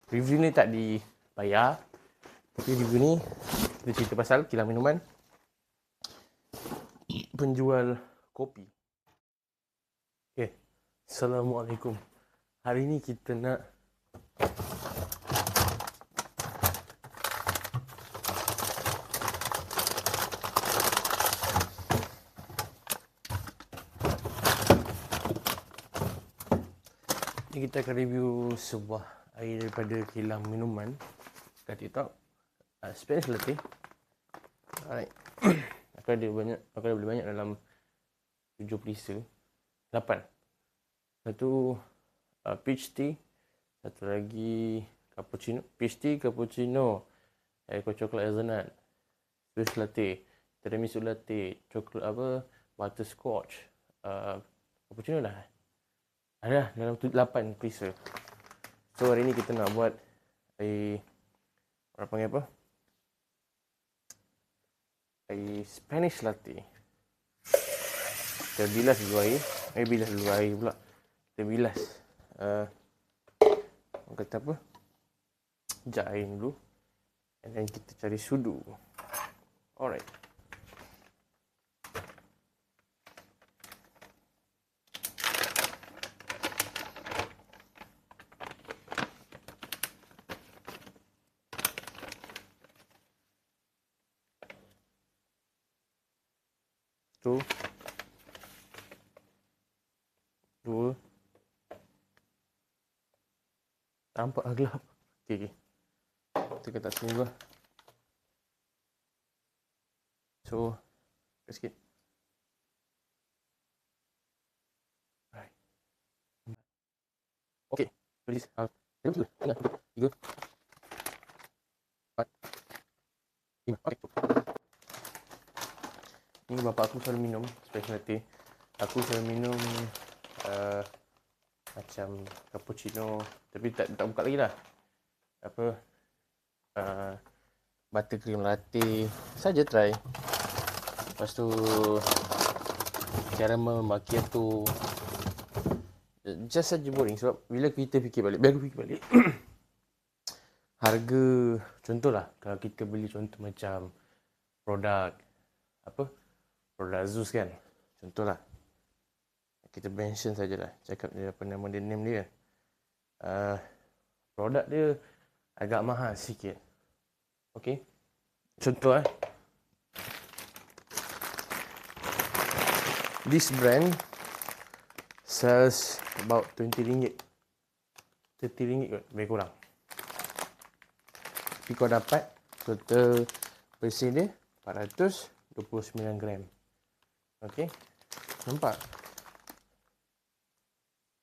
Review ni tak dibayar. Tapi review ni kita cerita pasal kilang minuman penjual kopi. Okay. Assalamualaikum. Hari ni kita nak kita akan review sebuah air daripada kilang minuman kat TikTok. Spanish latte. Alright. Aku ada beli banyak dalam 7 pelisa. 8. Satu peach tea, satu lagi cappuccino, peach tea, cappuccino, coklat hazelnut, Swiss latte, tiramisu latte, coklat butterscotch, cappuccino dah. Ada dalam 8 pelisa. So hari ni kita nak buat air, orang panggil apa? Air Spanish latte. Kita bilas dulu air. Bilas dulu air pula. Kita bilas. Orang kata apa? Jat air dulu. And then kita cari sudu. Alright. Satu, dua, nampak gelap. Okay. Kita tak sini dulu. So, sikit. Alright. Okay, please. Tiga, empat, lima. Okay. Ni bapak aku selalu minum special latte. Aku selalu minum macam cappuccino, tapi tak buka lagi lah. Buttercream latte saja try. Lepas tu caramel macchiato. Just saja boring sebab bila kita fikir balik, biar aku fikir balik. Harga, contohlah kalau kita beli contoh macam produk produk Zeus kan. Contohlah. Kita mention sajalah. Cakap dia apa nama dia, name dia. Produk dia agak mahal sikit. Okay. Contoh this brand sells about RM20. RM30 kot, lebih kurang. Tapi kau dapat total versi dia 429 gram. Okey. Nampak?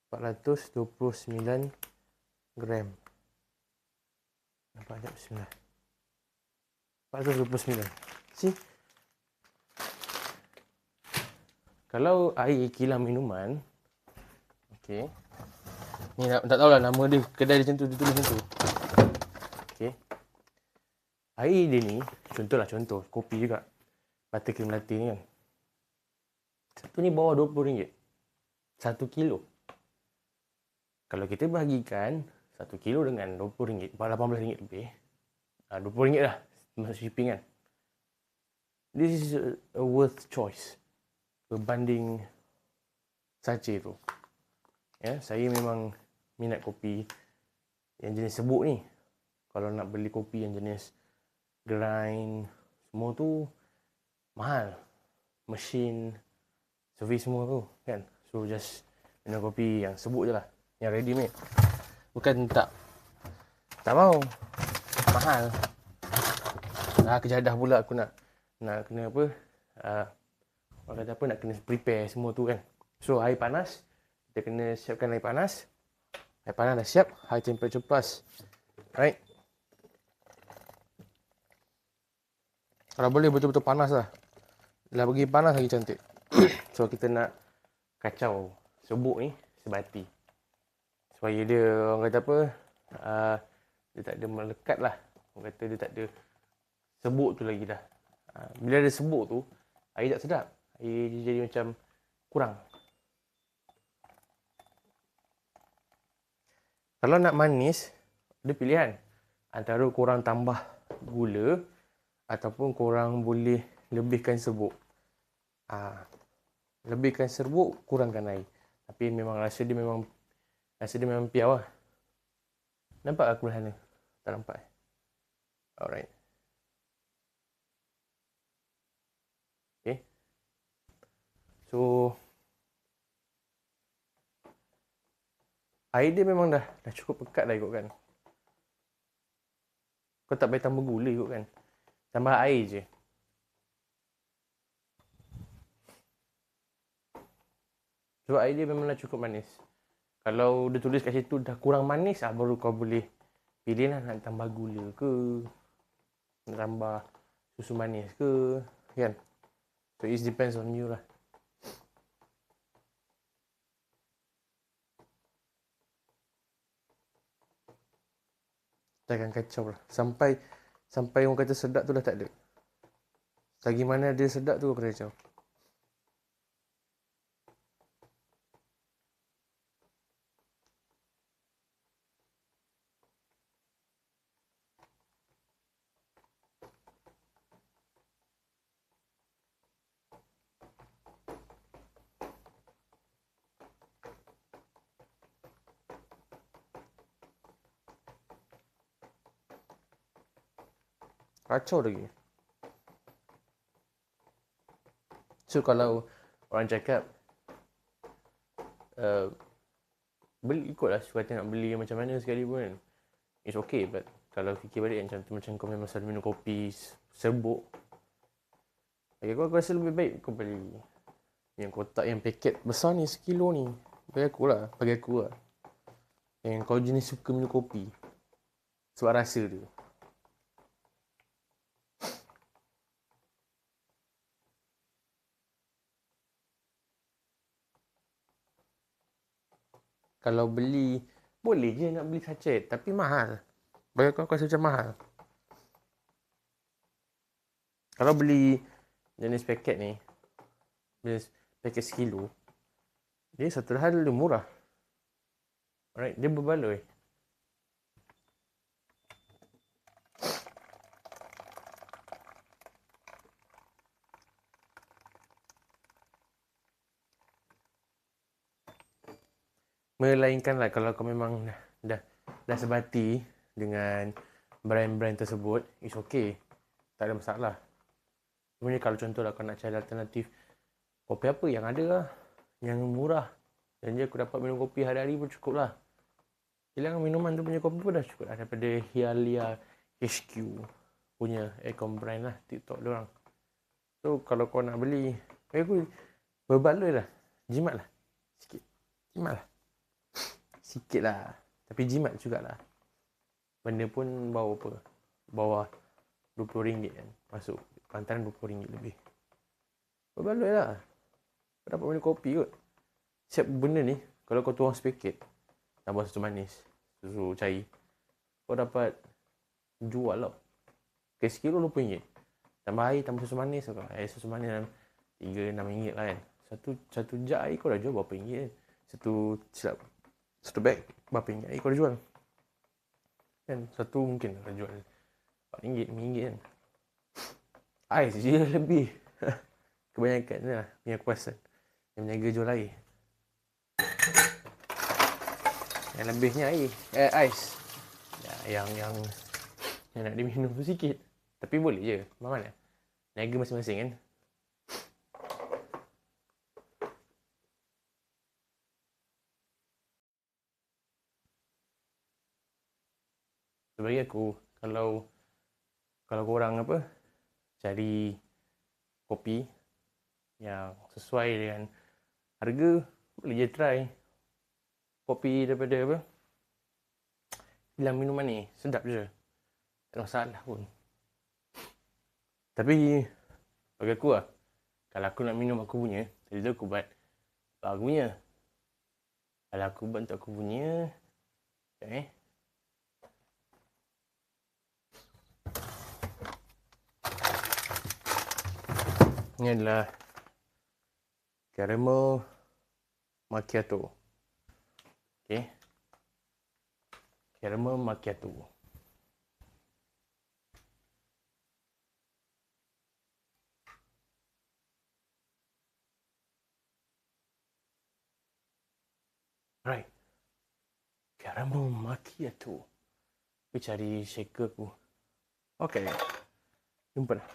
429 gram. Nampak tak? Bismillah. 429. See? Kalau air kilang minuman, okey. Ni tak tahulah nama dia, kedai dia macam tu, dia tulis macam tu. Okey. Air dia ni, contoh, kopi juga. Buttercream latte ni kan. Satu ni bawah RM20. 1 kilo. Kalau kita bahagikan 1 kilo dengan RM20, RM18 lebih. RM20 lah, masuk shipping kan. This is a worth choice berbanding saja tu. Ya, saya memang minat kopi yang jenis sebut ni. Kalau nak beli kopi yang jenis grind, semua tu mahal. Mesin, servis semua tu kan. So just minum kopi yang sebut je lah, yang ready made. Bukan tak mau, mahal. Kejadah pula aku nak kena apa, orang kata apa, nak kena prepare semua tu kan. So air panas, kita kena siapkan air panas. Air panas dah siap, high temperature plus. Right. Kalau boleh betul-betul panas lah. Dah bagi panas lagi cantik. So kita nak kacau serbuk ni sebati. Supaya dia, orang kata apa, dia tak ada melekat lah. Orang kata dia tak ada serbuk tu lagi dah. Bila ada serbuk tu, air tak sedap. Air dia jadi macam kurang. Kalau nak manis, Ada pilihan. Antara korang tambah gula ataupun korang boleh lebihkan serbuk. Lebihkan serbuk, kurangkan air. Tapi memang rasa dia memang piau lah. Nampak aku belah sana? Tak nampak. Alright. Okay. So air dia memang dah cukup pekat dah ikut kan. Kau tak payah tambah gula ikut kan. Tambah air je. Sebab air dia memang dah cukup manis. Kalau dia tulis kat situ dah kurang manis, baru kau boleh pilih lah nak tambah gula ke, nak tambah susu manis ke, kan? So it depends on you lah. Jangan kacau lah. Sampai orang kata sedap tu dah tak ada. Lagi mana dia sedap tu kau kena kacau. Kacau lagi. So kalau orang cakap beli, ikutlah suka hati nak beli macam mana sekali pun kan. It's okay, but kalau fikir balik macam kau memang selalu minum kopi serbuk, aku rasa lebih baik kau beli yang kotak yang paket besar ni, 1 kilo ni. Bagi aku lah. Yang kau jenis suka minum kopi. Sebab rasa dia. Kalau beli, boleh je nak beli sachet. Tapi mahal. Bagi aku rasa macam mahal. Kalau beli jenis paket ni, jenis paket 1 kilo, dia satu hal dia murah. Alright, dia berbaloi. Melainkan lah kalau kau memang dah sebati dengan brand-brand tersebut, it's okay. Tak ada masalah. Sebenarnya kalau contohlah kau nak cari alternatif kopi apa yang ada lah, yang murah, dan je aku dapat minum kopi hari-hari pun cukup lah. Hilang minuman tu punya kopi pun dah cukup lah, daripada Hialia HQ punya aircon brand lah, TikTok diorang. So kalau kau nak beli, aku berbaloi lah, jimat lah sikit, jimat lah sikit lah, tapi jimat jugalah. Benda pun bawa apa, bawah RM20 kan, masuk pantaran RM20 lebih. Berbaloi lah, kau dapat minum kopi kot. Siap benda ni, kalau kau tuang sepaket, tambah susu manis, susu cair, kau dapat jual lah. Ke 1 kilo RM20. Tambah air, tambah susu manis. Air susu manis RM3-6 lah kan. Satu jug air kau dah jual berapa ringgit kan. Satu bag berapa ringgit air kau dah jual kan. Satu mungkin dah jual RM4, RM5 kan. Ais je lebih. Kebanyakan ni lah punya kuasa yang menjaga jual air. Yang lebihnya air, ais. Yang nak diminum tu sikit. Tapi boleh je, mana? Niaga masing-masing kan. Bagi aku, kalau korang cari kopi yang sesuai dengan harga, boleh je try kopi daripada bilang minuman ni, sedap je, tak ada masalah pun. Tapi bagi aku lah, kalau aku nak minum aku punya, tadi tu aku buat aku punya. Kalau aku buat untuk aku punya, ni adalah caramel macchiato. Okay, caramel macchiato. Right. Caramel macchiato. Aku cari shaker aku. Okay. Jumpa dah.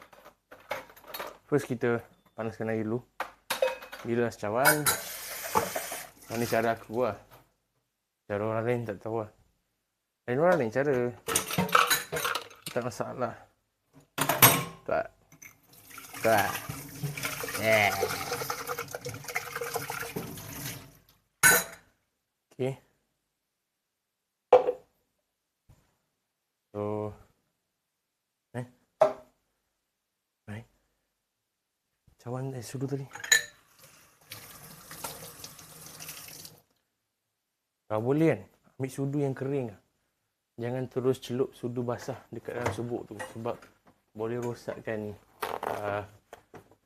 First kita panaskan air dulu. Bila secawan. Ini cara aku lah. Cara orang lain tak tahu lah. Lain orang lain cara. Tak masalah. Tak. Tak. Yeah. Okay. So. Right. Cawan sudu tadi. Kalau boleh kan, ambil sudu yang kering. Jangan terus celup sudu basah dekat dalam subuk tu. Sebab boleh rosakkan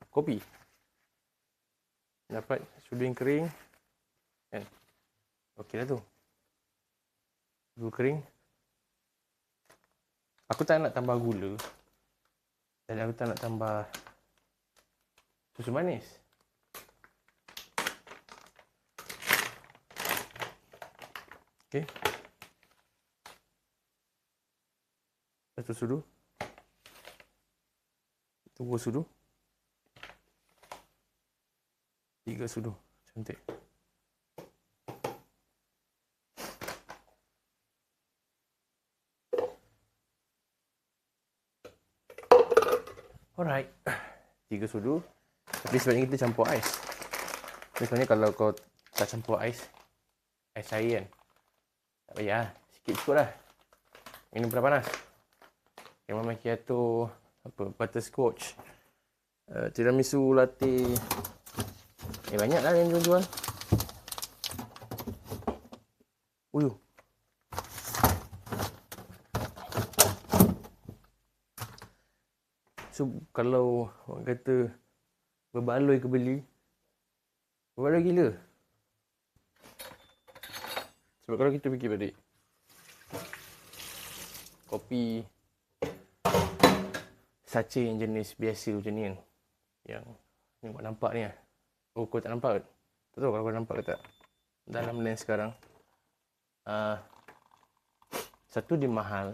kopi. Dapat sudu yang kering. Kan? Okey dah tu. Sudu kering. Aku tak nak tambah gula. Dan aku tak nak tambah susu manis. Okey. Satu sudu. Dua sudu. 3 sudu. Cantik. Alright. 3 sudu. Tapi sebenarnya kita campur ais. Misalnya kalau kau tak campur ais air kan. Tak payah. Sikit cukup lah. Minum pernah panas. Caramel macchiato, butterscotch, tiramisu latte. Banyak lah yang jual. Uyu. So, kalau orang kata berbaloi ke beli, berbaloi gila. Sebab kalau kita fikir balik, kopi sachet yang jenis biasa macam ni kan, yang kau nampak ni lah. Oh, kau tak nampak ke? Tak tahu kalau kau nampak ke tak. Dalam lens sekarang, satu dia mahal,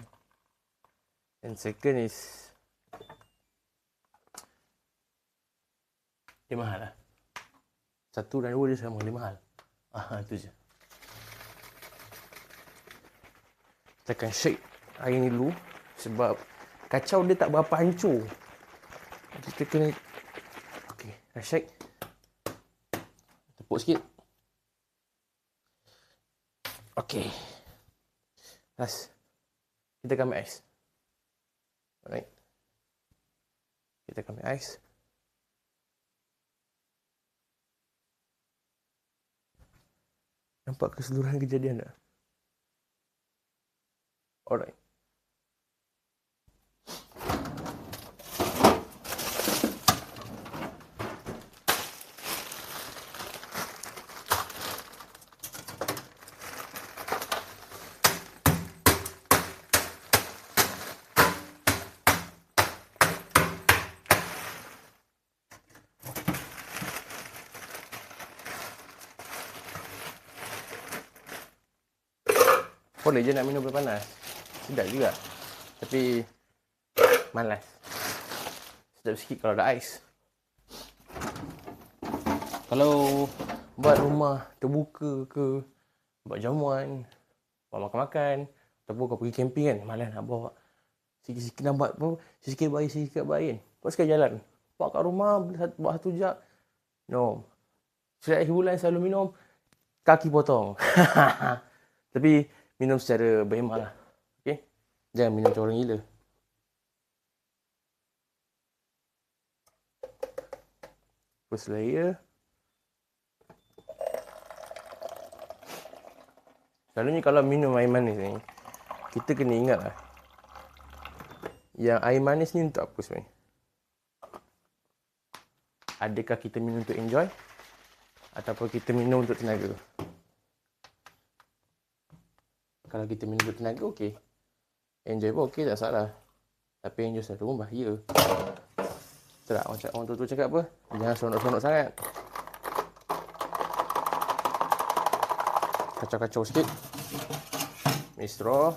and second is dia mahal lah. Satu dan dua dia sama, dia mahal. Itu je. Kita akan shake air ni dulu. Sebab kacau dia tak berapa hancur. Kita kena... Okay, dah shake. Tepuk sikit. Okay. Last. Kita akan ambil ais. Alright. Kita akan ambil ais. Nampak keseluruhan kejadian tak? Alright. Boleh je nak minum panas. Sedap juga. Tapi malas. Sedap sikit kalau ada ais. Kalau buat rumah terbuka ke, buat jamuan, buat makan-makan, ataupun kau pergi camping kan, malas nak bawa. Sikit-sikit nak buat apa? Sikit bayi kan. Buat sekali jalan. Bawa kat rumah, buat satu jug. No. Setiap bulan selalu minum, kaki potong. Tapi minum secara berhemah lah. Okay? Jangan minum macam orang gila. First layer. Selalunya kalau minum air manis ni, kita kena ingat lah. Yang air manis ni untuk apa sebenarnya? Adakah kita minum untuk enjoy? Ataupun kita minum untuk tenaga? Kalau kita minum bertenaga, okey. Enjoy pun okey, tak salah. Tapi enjoy satu pun bahaya. Betul tak? Orang tua cakap apa? Jangan seronok-seronok sangat. Kacau-kacau sikit. Ni straw.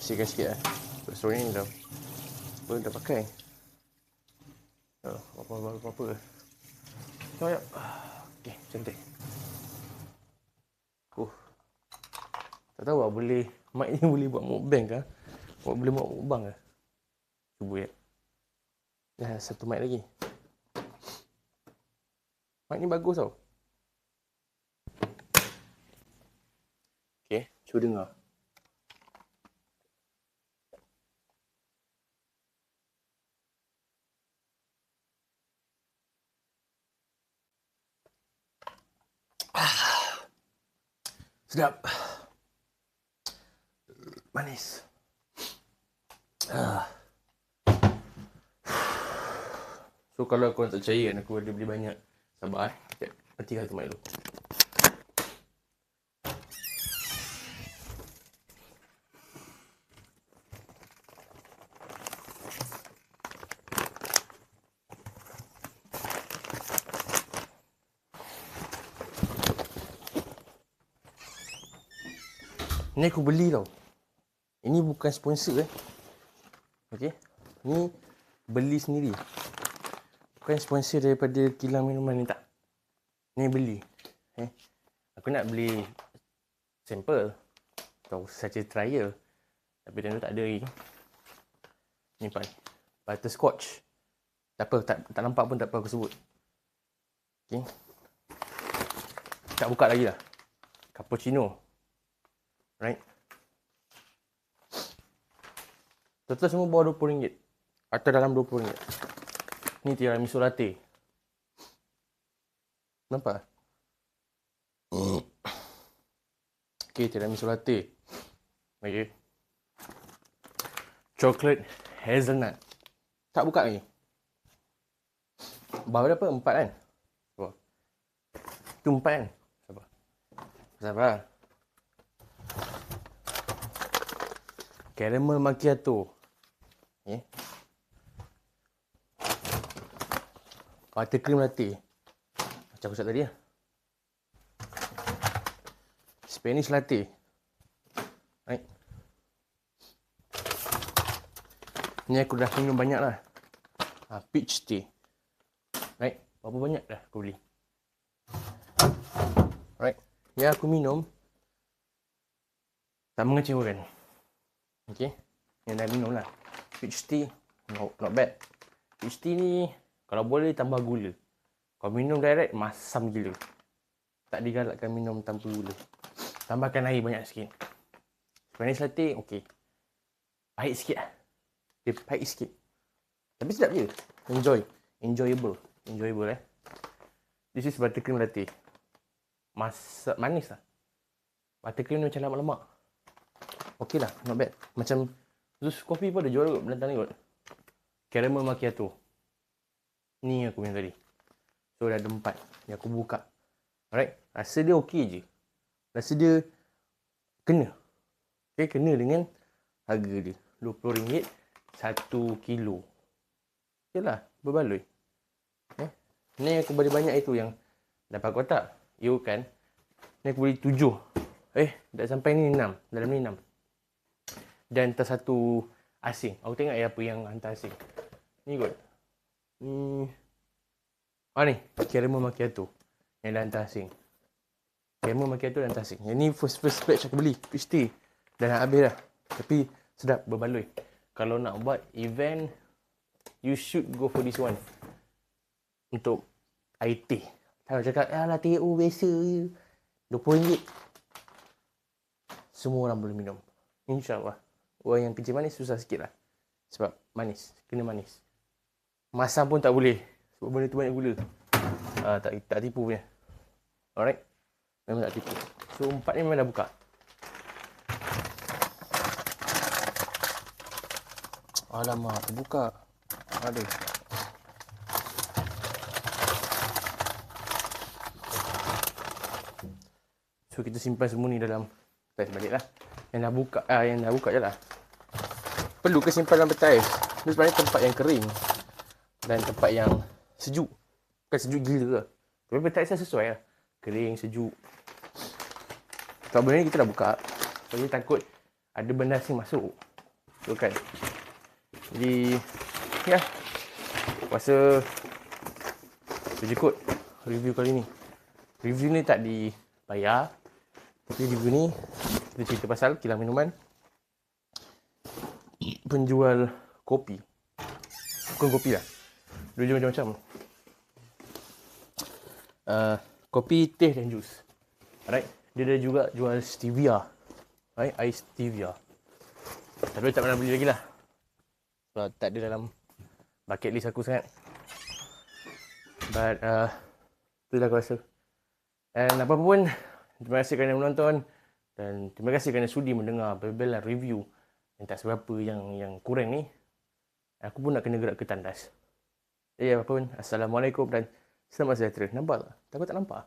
Sikit-sikit lah. Straw ni dah pakai. Apa-apa. Tengok jap. Okey, cantik. Tak tahu lah boleh, mic ni boleh buat mukbang ke? Boleh buat mukbang ke? Cuba ya. Dah satu mic lagi. Mic ni bagus tau. Okey, cuba dengar. Sedap. Manis. So kalau kau tak percaya kan aku ada beli banyak. Sabar eh. Matikan tu mic dulu. Ni aku beli tau. Ini bukan sponsor Okey. Ni beli sendiri. Bukan sponsor daripada kilang minuman ni tak. Ni beli. Aku nak beli sampel atau saja trial. Tapi dia tak ada lagi. Ni butterscotch. Tak apa, tak nampak pun tak apa aku sebut. Okey. Tak buka lagi lah. Cappuccino. Right. Total semua bawah RM20. Atau dalam RM20. Ni tiramisu latte. Nampak? Okay, tiramisu latte. Okay. Chocolate hazelnut. Tak buka lagi. Bawah berapa? 4 kan? Sabar. Itu 4 kan? Sabar. Caramel macchiato. Okay. Buttercream latte. Macam aku cakap tadi lah. Spanish latte. Right. Ni aku dah minum banyak lah. Peach tea. Right. Berapa banyak dah aku beli. Right. Yang aku minum tak mengecewakan. Okay. Yang dah minum lah. Peach tea. Not bad. Peach tea ni kalau boleh tambah gula. Kalau minum direct masam gila. Tak digalakkan minum tanpa gula. Tambahkan air banyak sikit. Spanish latte okey. Pahit sikit lah. Dia pahit sikit. Tapi sedap je. Enjoyable This is buttercream latte. Manis lah. Buttercream ni macam lemak-lemak. Okey lah, not bad. Macam Zeus Coffee pun ada jual kot, belantang ni kot. Caramel macchiato. Ni aku minum tadi. So dah ada 4 yang aku buka. Alright, rasa dia okey je. Rasa dia kena. Okay, kena dengan harga dia. RM20 1 kilo. Okey lah, berbaloi. Ni aku beli banyak itu yang dapat kotak. You kan. Ni aku beli 7. Dah sampai ni 6. Dalam ni 6. Dan hantar satu asing. Aku tengok apa yang hantar asing. Ni kot. Ni. Caramel macchiato. Yang dah hantar asing. Caramel macchiato dah hantar asing. Yang ni first batch aku beli. Peach tea. Dah nak habis dah. Tapi sedap, berbaloi. Kalau nak buat event, you should go for this one. Untuk air teh. Kalau cakap, alah teh biasa je. RM20. Semua orang boleh minum. InsyaAllah. Orang yang kencing manis susah sikit lah. Sebab manis. Kena manis. Masam pun tak boleh. Sebab benda tu banyak gula. Tak tipu punya. Alright. Memang tak tipu. So 4 ni memang dah buka. Alamak, terbuka. Aduh. So kita simpan semua ni dalam Pes balik lah. Yang dah buka je lah. Perlu ke simpan dalam petais? Ini sebenarnya tempat yang kering. Dan tempat yang sejuk. Bukan sejuk gila ke. Tapi petais saya sesuai lah. Kering, sejuk. Sebab benda ni kita dah buka. Jadi takut ada benda asing masuk. So kan. Jadi, ya. Rasa tu je kot review kali ni. Review ni tak dibayar. Tapi review ni kita cerita pasal kilang minuman penjual kopi. Bukan kopi lah. Dia jual macam-macam. Kopi, teh dan jus. Alright. Dia ada juga jual stevia. Right? Ais stevia. Tapi tak pernah beli lagi lah. Sebab tak ada dalam bucket list aku sangat. But itulah aku rasa. And apa pun, terima kasih kerana menonton. Dan terima kasih kerana sudi mendengar bel-belan review yang tak seberapa yang kurang ni. Aku pun nak kena gerak ke tandas. Apa pun, Assalamualaikum dan selamat sejahtera. Nampak tak? Takut tak nampak?